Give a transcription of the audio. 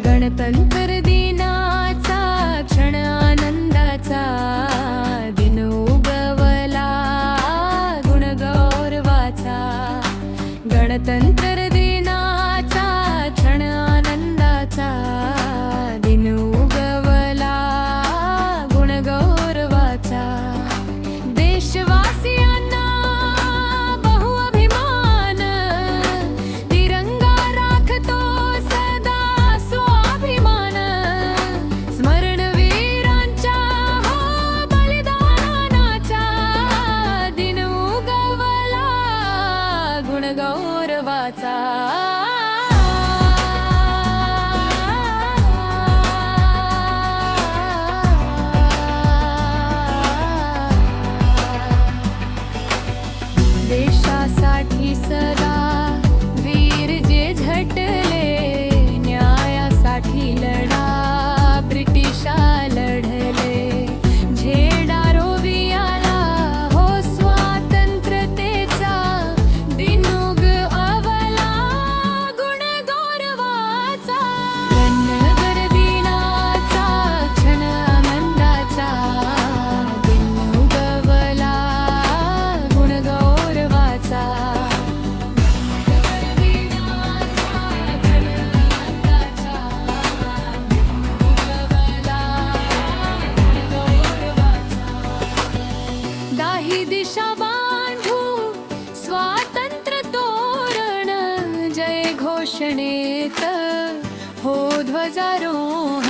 गणतंत्र दिनाचा क्षण आनंदाचा दिन उगवला गुणगौरवाचा। गणतंत्र दिनाचा क्षण आनंदाचा दिन उगवला गुणगौरवाचा। देशवासियांना बहुअभिमान तिरंगा राखतो सदा स्वाभिमान। स्मरणवीरांच्या हो बलिदानाचा दिन उगवला गुणगौरवाचा। देशासाठी सदा वीर जे झटले, न्यायासाठी लढा ब्रिटिशा लढले। झेंडा रोवियाला हो स्वातंत्र्यतेचा दिन उगवला गुणगौरवाचा। गणतंत्र दिनाचा क्षण आनंदाचा दिन उगवला गुणगौरवाचा। दाही दिशा बांधू स्वातंत्र्य तोरण, जय घोषणेत हो ध्वजारोहण।